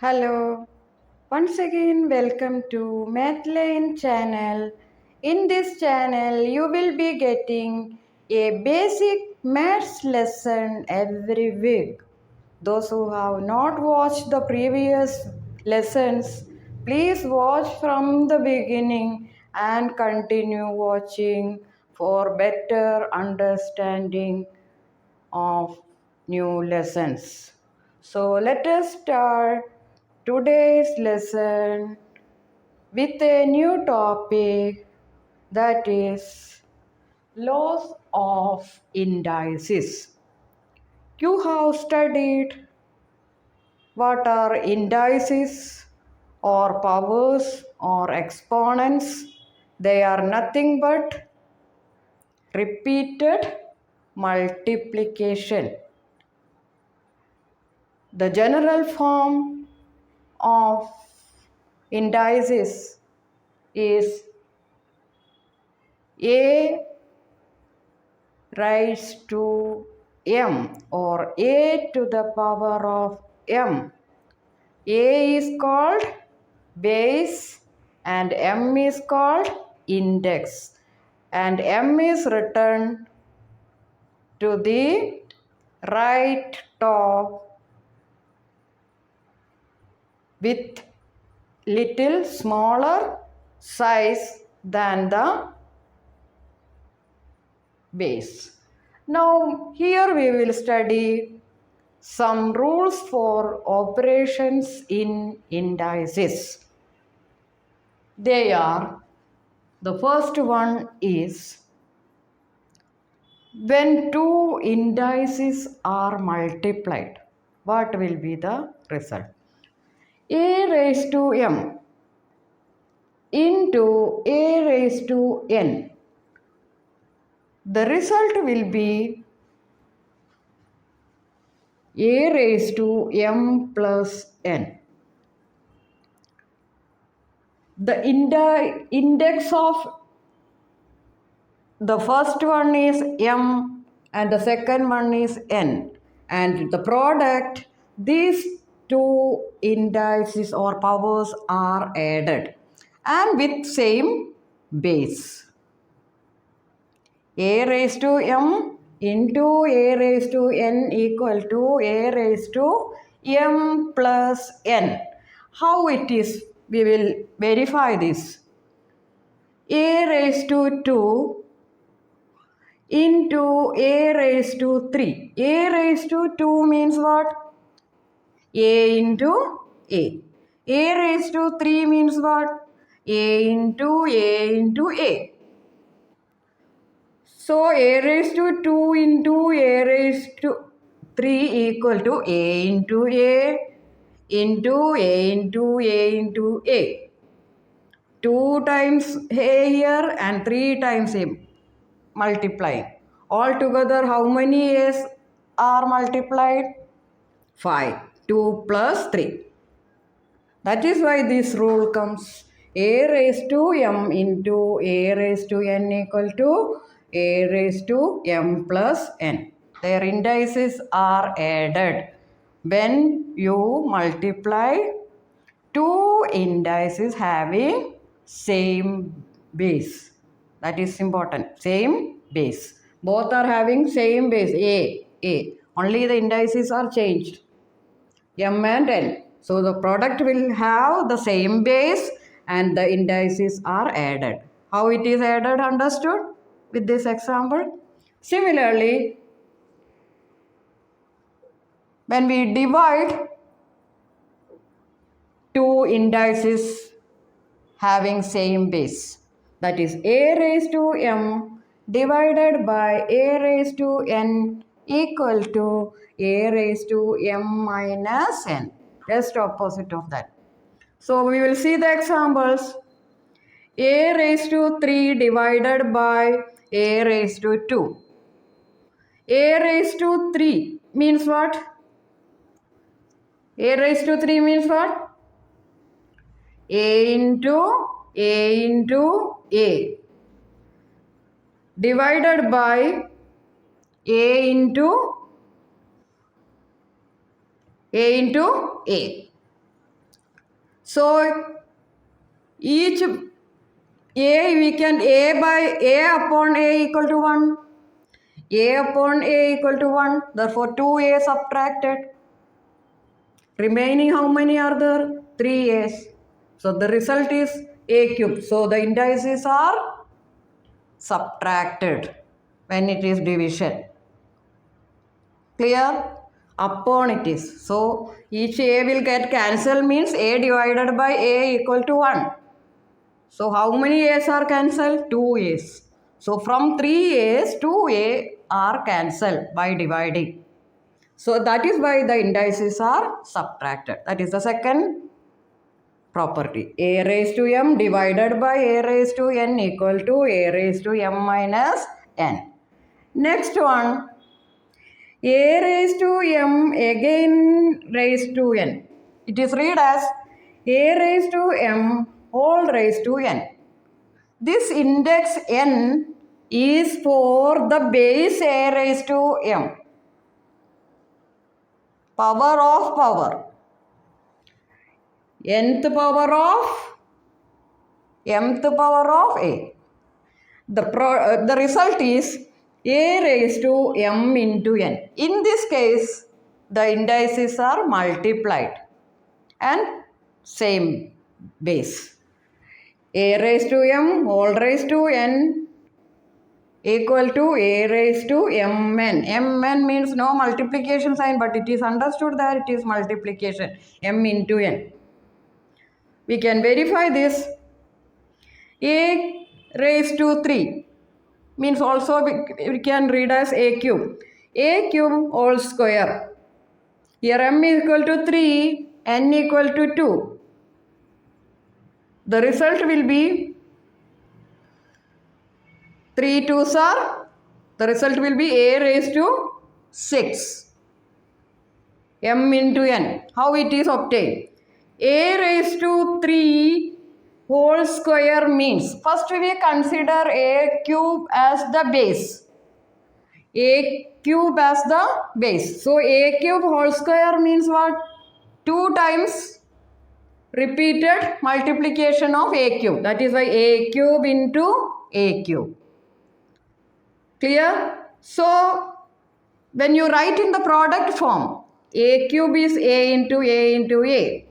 Hello, once again welcome to Mathline channel. In this channel you will be getting a basic maths lesson every week. Those who have not watched the previous lessons, please watch from the beginning and continue watching for better understanding of new lessons. So let us start today's lesson with a new topic, that is laws of indices. You have studied what are indices or powers or exponents. They are nothing but repeated multiplication. The general form of indices is a raised to m or a to the power of m. A is called base and m is called index, and m is written to the right top with little smaller size than the base. Now here we will study some rules for operations in indices. They are, the first one is, when two indices are multiplied, what will be the result? A raised to m into a raised to n. The result will be a raised to m plus n. The index of the first one is m and the second one is n, and the product, these two indices or powers are added and with same base. A raised to m into a raised to n equal to a raised to m plus n. How it is? We will verify this. A raised to 2 into a raised to 3. A raised to 2 means what? A into A. A raised to 3 means what? A into A into A. So a raised to 2 into a raised to 3 equal to A into A into A into A into A. 2 times A here and 3 times A multiplying. Altogether, how many A's are multiplied? 5. 2 plus 3. That is why this rule comes. A raised to m into a raised to n equal to a raised to m plus n. Their indices are added when you multiply two indices having same base. That is important. Same base. Both are having same base. A. Only the indices are changed. M and N. So the product will have the same base and the indices are added. How it is added, understood with this example? Similarly, when we divide two indices having same base, that is a raised to m divided by a raised to n equal to a raised to m minus n, just opposite of that. So we will see the examples. A raised to 3 divided by a raised to 2. A raised to 3 means what? A raised to 3 means what? A into A into A divided by A into A into A. So each A, we can A by A upon A equal to 1. A upon A equal to 1. Therefore 2A subtracted. Remaining how many are there? 3A's. So the result is A cube. So the indices are subtracted when it is division. Clear? Upon it is. So each A will get cancelled, means A divided by A equal to 1. So how many A's are cancelled? 2 A's. So from 3 A's, 2 A are cancelled by dividing. So that is why the indices are subtracted. That is the second property. A raised to m divided by A raised to n equal to A raised to m minus n. Next one, A raised to m again raised to n. It is read as A raised to m whole raised to n. This index n is for the base A raised to m. Power of power. Nth power of mth power of A. The result is A raised to m into n. In this case, the indices are multiplied and same base. A raised to m whole raised to n equal to A raised to mn. Mn means no multiplication sign, but it is understood that it is multiplication. M into n. We can verify this. A raised to 3 means also we can read as A cube. A cube whole square. Here m is equal to 3, n equal to 2. The result will be 3 2s are, the result will be A raised to 6. M into n. How it is obtained? A raised to 3 whole square means, first we consider A cube as the base. A cube as the base. So A cube whole square means what? 2 times repeated multiplication of A cube. That is why A cube into A cube. Clear? So when you write in the product form, A cube is A into A into A.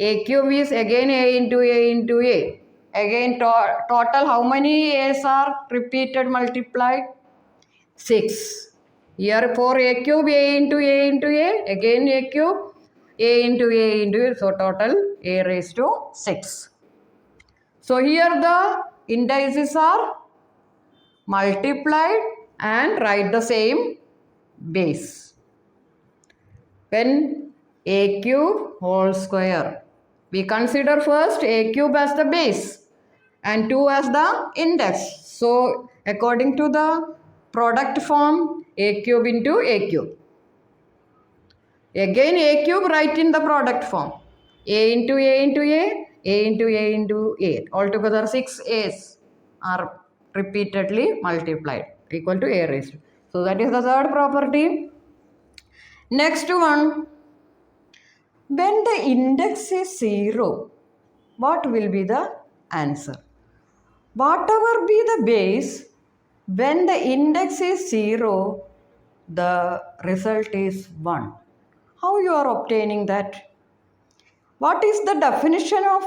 A cube is again A into A into A. Again total how many A's are repeated multiplied? 6. Here for A cube A into A into A. Again A cube A into A into A. So total A raised to 6. So here the indices are multiplied and write the same base. When A cube whole square, we consider first A cube as the base and 2 as the index. So according to the product form, A cube into A cube. Again A cube write in the product form. A into A into A, A into A into A. Altogether 6 A's are repeatedly multiplied equal to A raised to. So that is the third property. Next one, when the index is 0, what will be the answer? Whatever be the base, when the index is 0, the result is 1. How you are obtaining that? What is the definition of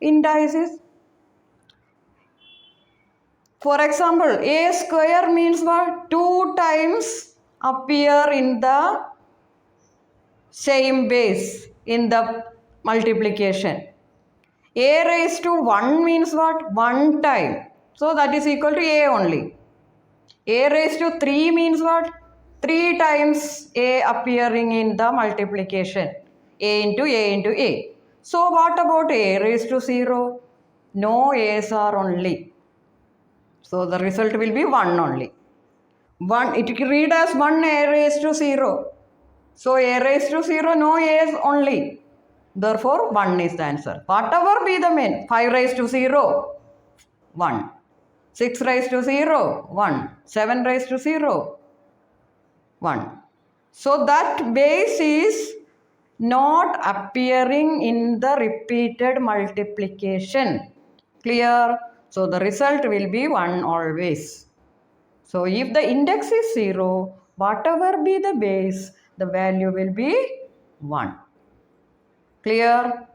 indices? For example, A square means what? 2 times appear in the same base in the multiplication. A raised to 1 means what? 1 time. So that is equal to A only. A raised to 3 means what? 3 times A appearing in the multiplication. A into A into A. So what about A raised to 0? No A's are only. So the result will be 1 only. 1, it can read as 1 A raised to 0. So A raised to 0, no A's only. Therefore 1 is the answer. Whatever be the mean, 5 raised to 0, 1. 6 raised to 0, 1. 7 raised to 0, 1. So that base is not appearing in the repeated multiplication. Clear? So the result will be 1 always. So if the index is 0, whatever be the base, the value will be 1. Clear?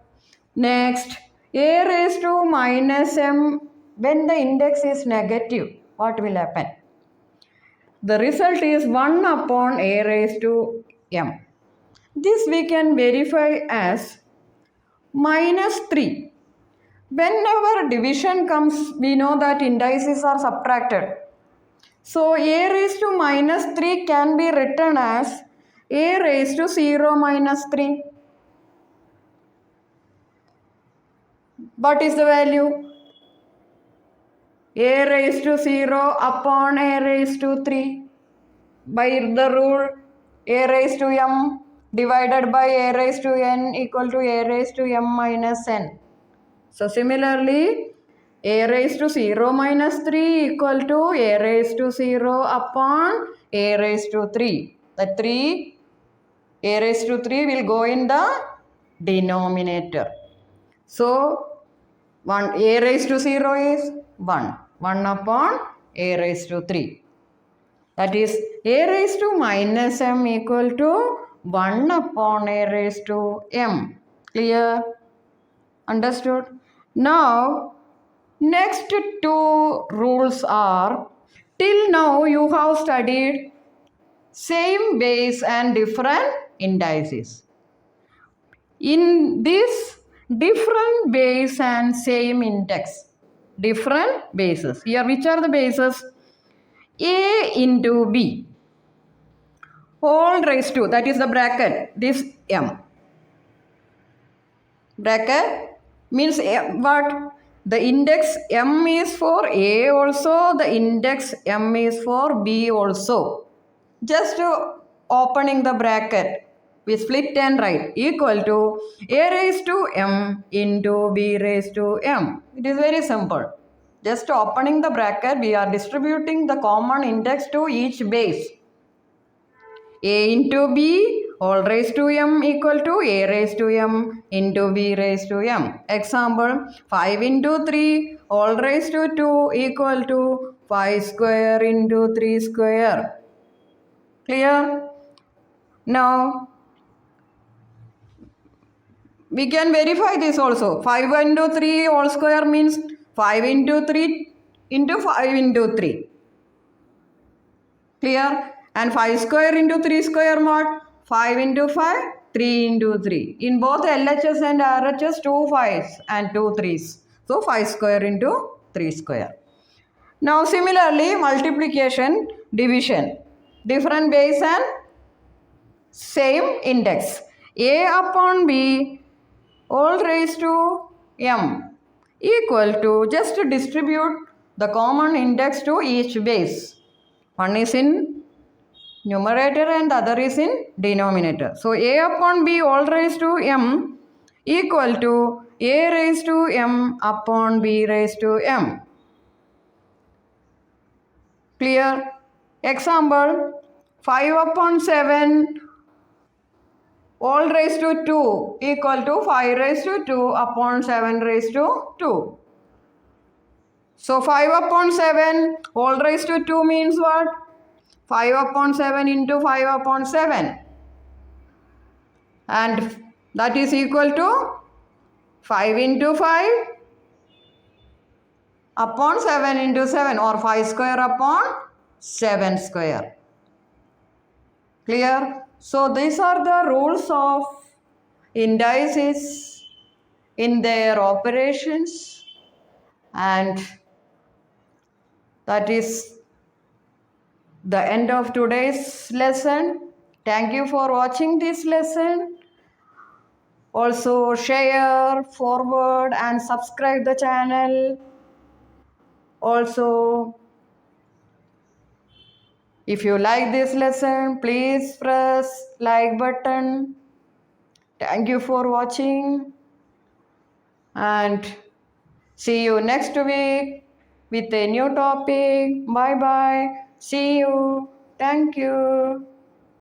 Next, a raised to minus m, when the index is negative, what will happen? The result is 1 upon a raised to m. This we can verify as minus 3. Whenever division comes, we know that indices are subtracted. So a raised to minus 3 can be written as a raised to 0 minus 3. What is the value? A raised to 0 upon a raised to 3. By the rule, a raised to m divided by a raised to n equal to a raised to m minus n. So similarly, a raised to 0 minus 3 equal to a raised to 0 upon a raised to 3. The 3, a raised to 3 will go in the denominator. So, a raised to 0 is 1. 1 upon a raised to 3. That is, a raised to minus m equal to 1 upon a raised to m. Clear? Understood? Now, next two rules are, till now you have studied same base and different indices. In this different base and same index, different bases. Here which are the bases? A into B, whole raised to, that is the bracket, this m. Bracket means what? The index m is for A also, the index m is for B also. Just opening the bracket, we split and write equal to A raised to m into B raised to m. It is very simple. Just opening the bracket, we are distributing the common index to each base. A into B all raised to m equal to a raised to m into b raised to m. Example, 5 into 3 all raised to 2 equal to 5 square into 3 square. Clear? Now, we can verify this also. 5 into 3 all square means 5 into 3 into 5 into 3. Clear? And 5 square into 3 square what? 5 into 5, 3 into 3. In both LHS and RHS, 2 5s and 2 3s. So 5 square into 3 square. Now similarly, multiplication, division. Different base and same index. A upon B all raised to m equal to, just to distribute the common index to each base. One is in numerator and the other is in denominator. So a upon b all raised to m equal to a raised to m upon b raised to m. Clear? Example, 5 upon 7 all raised to 2 equal to 5 raised to 2 upon 7 raised to 2. So 5 upon 7 all raised to 2 means what? 5 upon 7 into 5 upon 7. And that is equal to 5 into 5 upon 7 into 7, or 5 square upon 7 square. Clear? So these are the rules of indices in their operations, and that is the end of today's lesson. Thank you for watching this lesson. Also share, forward and subscribe the channel. Also, if you like this lesson, please press like button. Thank you for watching, and see you next week with a new topic. Bye bye. See you. Thank you.